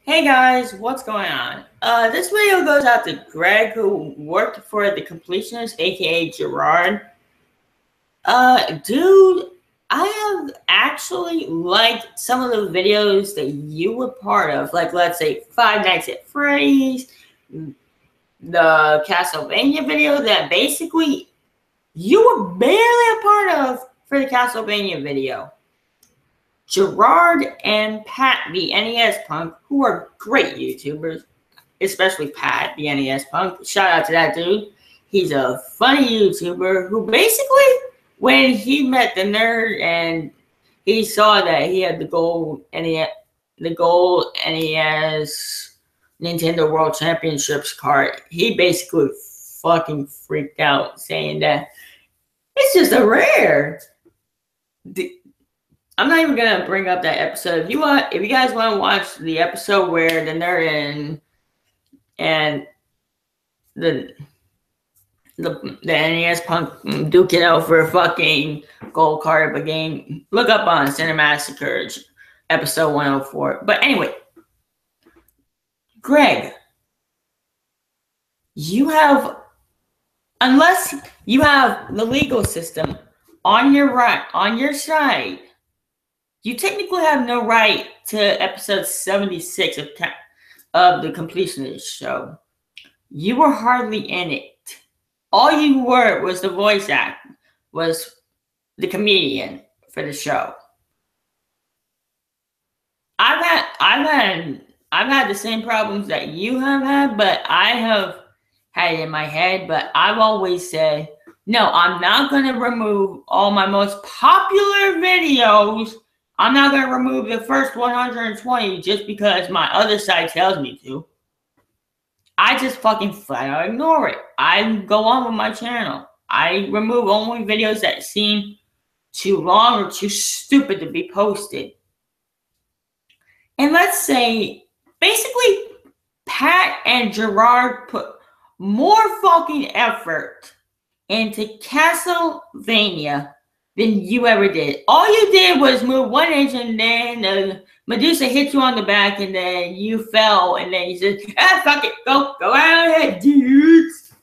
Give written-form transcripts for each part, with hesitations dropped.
Hey guys, what's going on? This video goes out to Greg, who worked for the completionist, aka Gerard. Dude, I have actually liked some of the videos that you were part of, like let's say Five Nights at Freddy's, the Castlevania video that basically you were barely a part of for the Castlevania video. Gerard and Pat, the NES Punk, who are great YouTubers, especially Pat, the NES Punk. Shout out to that dude. He's a funny YouTuber who basically, when he met the nerd and he saw that he had the gold NES Nintendo World Championships card, he basically fucking freaked out, saying that it's just a rare. I'm not even gonna bring up that episode. If you guys want to watch the episode where the nerd and the NES Punk duke it out for a fucking gold card of a game, look up on Cinemassacre episode 104. But anyway, Greg, unless you have the legal system on your side, you technically have no right to episode 76 of the Completionist show. You were hardly in it. All you were was the voice act, was the comedian for the show. I've had the same problems that you have had, but I have had it in my head. But I've always said, no, I'm not going to remove all my most popular videos. I'm not going to remove the first 120 just because my other side tells me to. I just fucking flat out ignore it. I go on with my channel. I remove only videos that seem too long or too stupid to be posted. And let's say, basically, Pat and Gerard put more fucking effort into Castlevania than you ever did. All you did was move 1 inch, and then Medusa hit you on the back, and then you fell, and then you said, fuck it, go out ahead, dudes.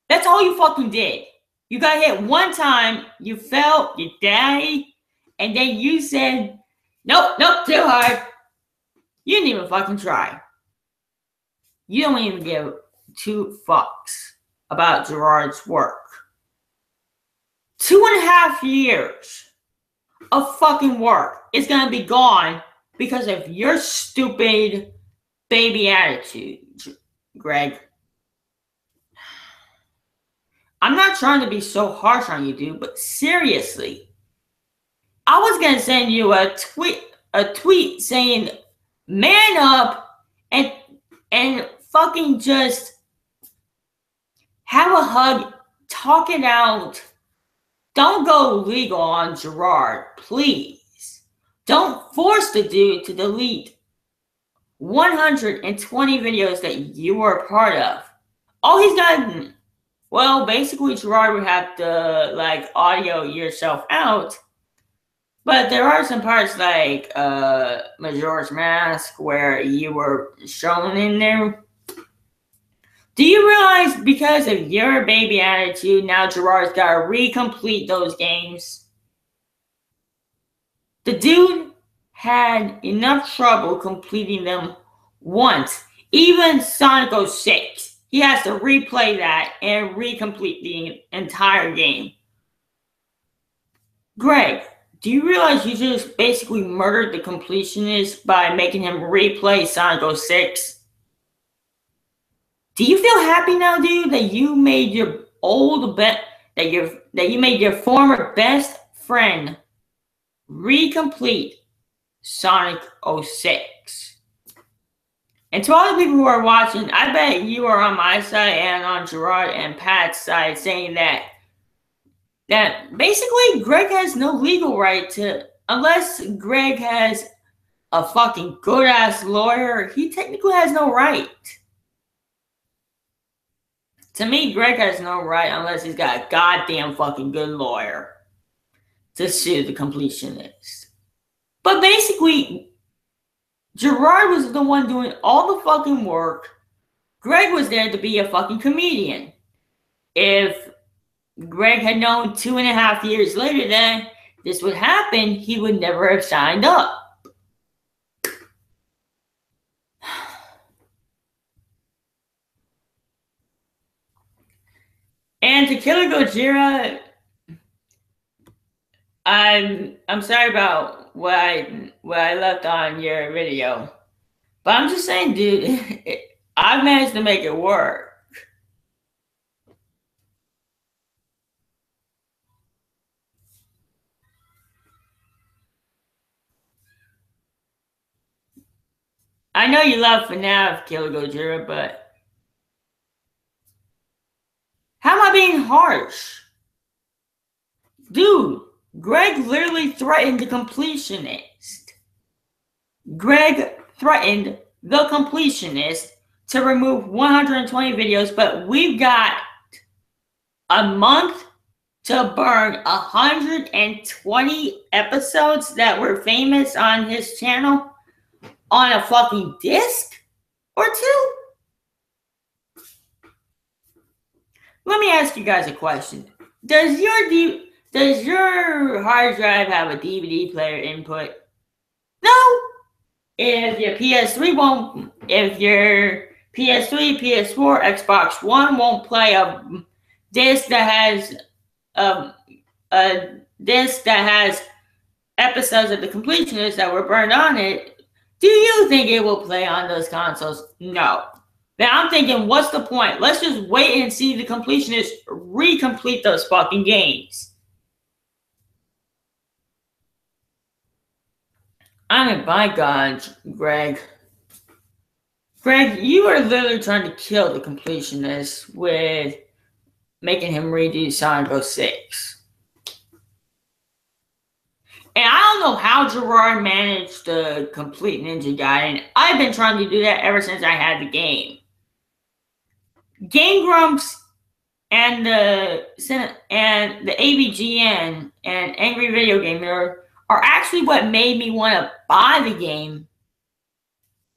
That's all you fucking did. You got hit one time, you fell, you died, and then you said, nope, too hard. You didn't even fucking try. You don't even give two fucks about Gerard's work. 2.5 years of fucking work is gonna be gone because of your stupid baby attitude, Greg. I'm not trying to be so harsh on you, dude, but seriously, I was gonna send you a tweet saying, man up and fucking just have a hug, talk it out. Don't go legal on Gerard, please. Don't force the dude to delete 120 videos that you were a part of. All he's done, well, basically Gerard would have to like audio yourself out. But there are some parts like Majora's Mask where you were shown in there. Do you realize because of your baby attitude, now Gerard's got to recomplete those games? The dude had enough trouble completing them once. Even Sonic 06, he has to replay that and recomplete the entire game. Greg, do you realize you just basically murdered the completionist by making him replay Sonic 06? Do you feel happy now, dude, that you made your that you made your former best friend recomplete Sonic 06? And to all the people who are watching, I bet you are on my side and on Gerard and Pat's side saying that basically Greg has no legal right to, unless Greg has a fucking good ass lawyer, he technically has no right. To me, Greg has no right unless he's got a goddamn fucking good lawyer to sue the completionist. But basically, Gerard was the one doing all the fucking work. Greg was there to be a fucking comedian. If Greg had known 2.5 years later that this would happen, he would never have signed up. And to Killer Gojira, I'm sorry about what I left on your video, but I'm just saying, dude, I've managed to make it work. I know you love FNAF, Killer Gojira, but how am I being harsh? Dude, Greg literally threatened the completionist. Greg threatened the completionist to remove 120 videos, but we've got a month to burn 120 episodes that were famous on his channel on a fucking disc or two? Let me ask you guys a question. Does your hard drive have a DVD player input? No. If your PS3 won't, if your PS3, PS4, Xbox One won't play a disc that has episodes of the completionist that were burned on it, do you think it will play on those consoles? No. Then I'm thinking, what's the point? Let's just wait and see the completionist recomplete those fucking games. I mean, by God, Greg. Greg, you are literally trying to kill the completionist with making him redo Sonic 06. And I don't know how Gerard managed to complete Ninja Gaiden. I've been trying to do that ever since I had the game. Game Grumps and the AVGN and Angry Video Gamer are actually what made me want to buy the game.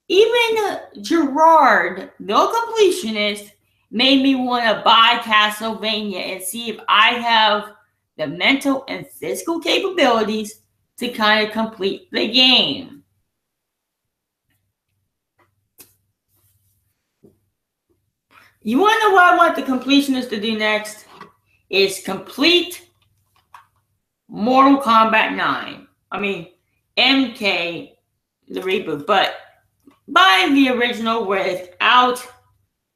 Even Gerard, the completionist, made me want to buy Castlevania and see if I have the mental and physical capabilities to kind of complete the game. You want to know what I want the completionist to do next? Is complete Mortal Kombat 9. I mean, MK, the reboot, but buy the original without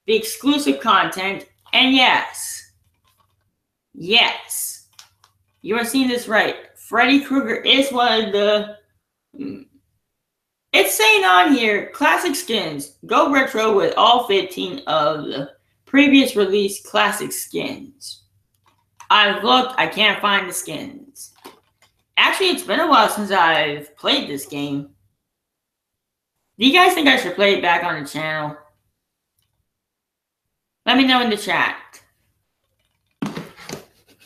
the exclusive content. And yes, you are seeing this right. Freddy Krueger is one of the... It's saying on here, classic skins. Go retro with all 15 of the previous release classic skins. I've looked, I can't find the skins. Actually, it's been a while since I've played this game. Do you guys think I should play it back on the channel? Let me know in the chat.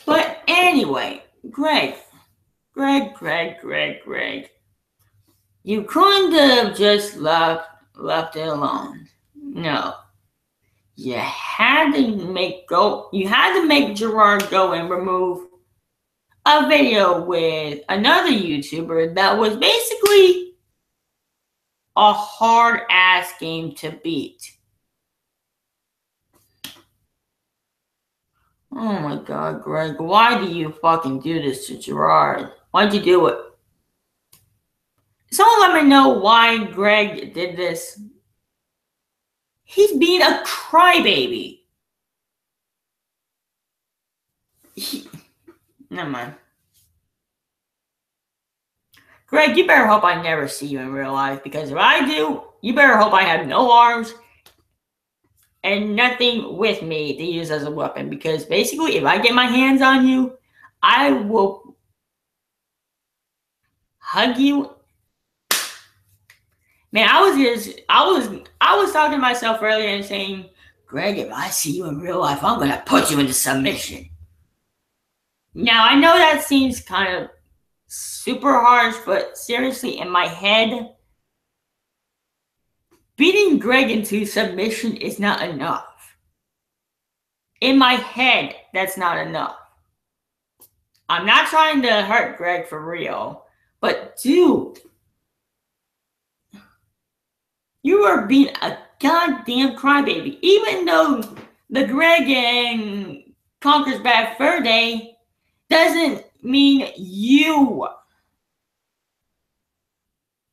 But anyway, Greg. You couldn't have just left it alone. No. You had to make Gerard go and remove a video with another YouTuber that was basically a hard-ass game to beat. Oh my God, Greg, why do you fucking do this to Gerard? Why'd you do it? Someone let me know why Greg did this. He's being a crybaby. Never mind. Greg, you better hope I never see you in real life, because if I do, you better hope I have no arms and nothing with me to use as a weapon, because basically if I get my hands on you, I will hug you. Man, I was talking to myself earlier and saying, Greg, if I see you in real life, I'm gonna put you into submission. Now I know that seems kind of super harsh, but seriously, in my head, beating Greg into submission is not enough. In my head, that's not enough. I'm not trying to hurt Greg for real, but dude, you are being a goddamn crybaby. Even though the Greg and Conker's Bad Fur Day doesn't mean you.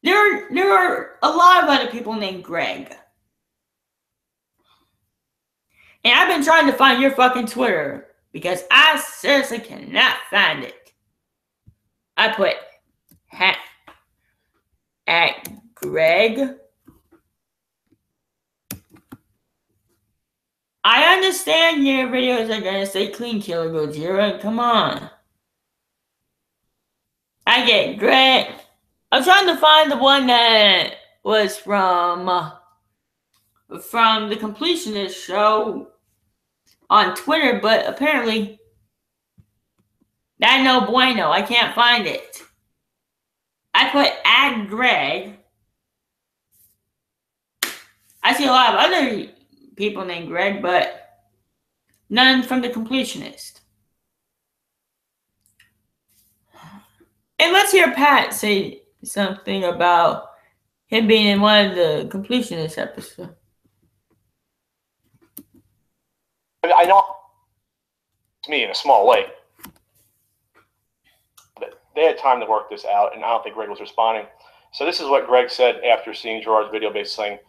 There are a lot of other people named Greg. And I've been trying to find your fucking Twitter because I seriously cannot find it. I put at Greg. I understand your videos are gonna say clean killer Godzilla. Come on. I get Greg. I'm trying to find the one that was from the completionist show on Twitter, but apparently that no bueno. I can't find it. I put at Greg. I see a lot of other people named Greg, but none from the completionist. And let's hear Pat say something about him being in one of the completionist episodes. I know it's me in a small way, but they had time to work this out, and I don't think Greg was responding. So this is what Greg said after seeing Gerard's video, basically saying,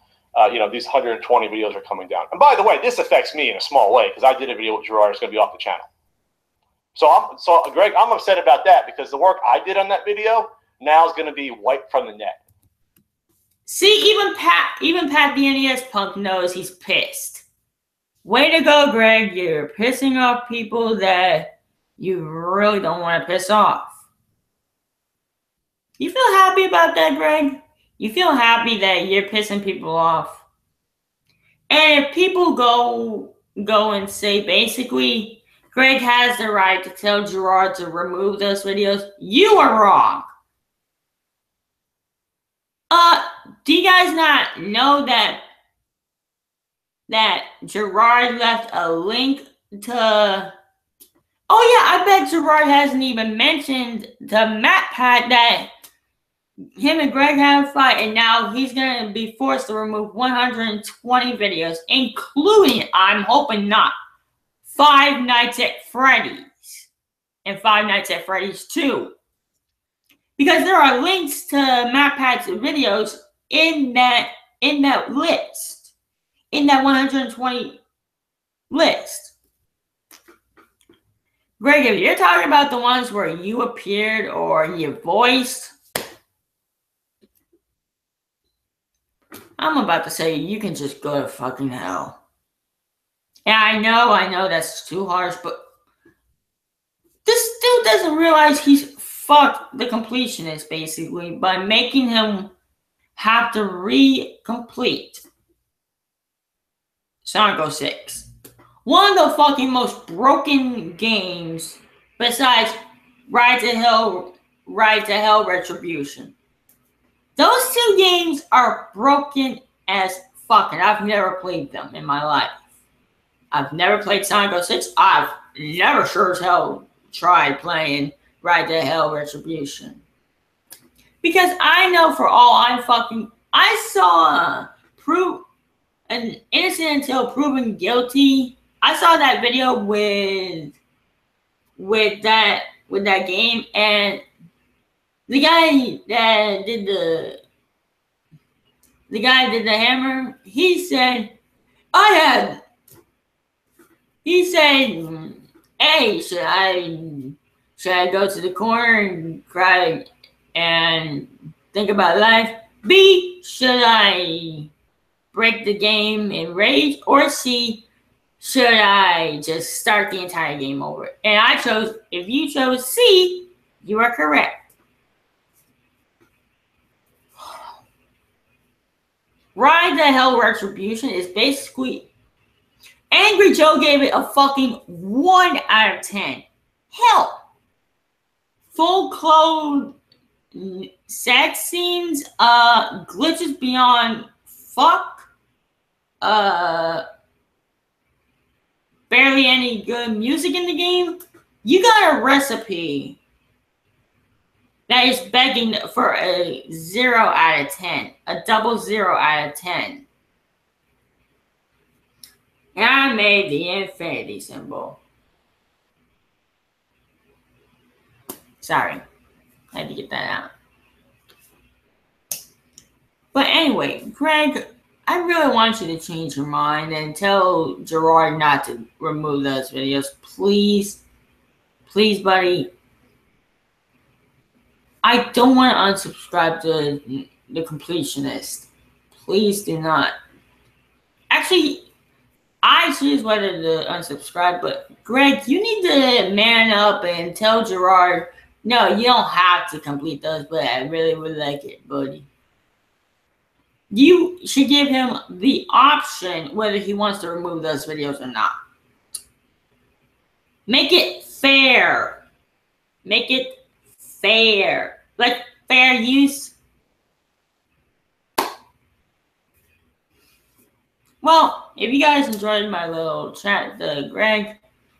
these 120 videos are coming down. And by the way, this affects me in a small way because I did a video with Gerard. It's going to be off the channel. So Greg, I'm upset about that because the work I did on that video now is going to be wiped from the net. See, even Pat the NES punk knows he's pissed. Way to go, Greg. You're pissing off people that you really don't want to piss off. You feel happy about that, Greg? You feel happy that you're pissing people off? And if people go and say basically Greg has the right to tell Gerard to remove those videos, you are wrong. Do you guys not know that Gerard left a link to... Oh yeah, I bet Gerard hasn't even mentioned to MatPat that him and Greg have a fight, and now he's going to be forced to remove 120 videos, including, I'm hoping not, Five Nights at Freddy's and Five Nights at Freddy's 2. Because there are links to MatPat's videos in that list, in that 120 list. Greg, if you're talking about the ones where you appeared or you voiced, I'm about to say you can just go to fucking hell. And I know that's too harsh, but this dude doesn't realize he's fucked the completionist basically by making him have to re-complete Sonic 06. One of the fucking most broken games besides Ride to Hell Retribution. Those two games are broken as fuck, and I've never played them in my life. I've never played Sonic 06. I've never sure as hell tried playing Ride to Hell Retribution. Because I know for all I saw an innocent until proven guilty. I saw that video with that game, and the guy that did the hammer, he said, hey, should I go to the corner and cry and think about life? B, should I break the game in rage? Or C, should I just start the entire game over? And I chose, if you chose C, you are correct. Ride the Hell Retribution is basically... Angry Joe gave it a fucking 1 out of 10. Hell. Full clothed sex scenes, glitches beyond fuck, barely any good music in the game, you got a recipe that is begging for a 0 out of 10, a double 0 out of 10. And I made the infinity symbol. Sorry, I had to get that out. But anyway, Greg, I really want you to change your mind and tell Gerard not to remove those videos. Please, please, buddy. I don't want to unsubscribe to the completionist. Please do not. Actually, I choose whether to unsubscribe, but Greg, you need to man up and tell Gerard, no, you don't have to complete those, but I really would like it, buddy. You should give him the option whether he wants to remove those videos or not. Make it fair. Make it fair. Like fair use. Well, if you guys enjoyed my little chat to Greg,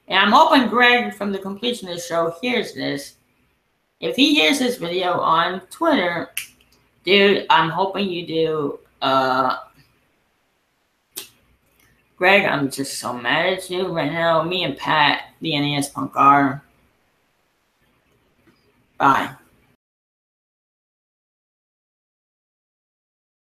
and I'm hoping Greg from the Completionist Show hears this. If he hears this video on Twitter, dude, I'm hoping you do. Greg, I'm just so mad at you right now. Me and Pat, the NES Punk, are. Bye.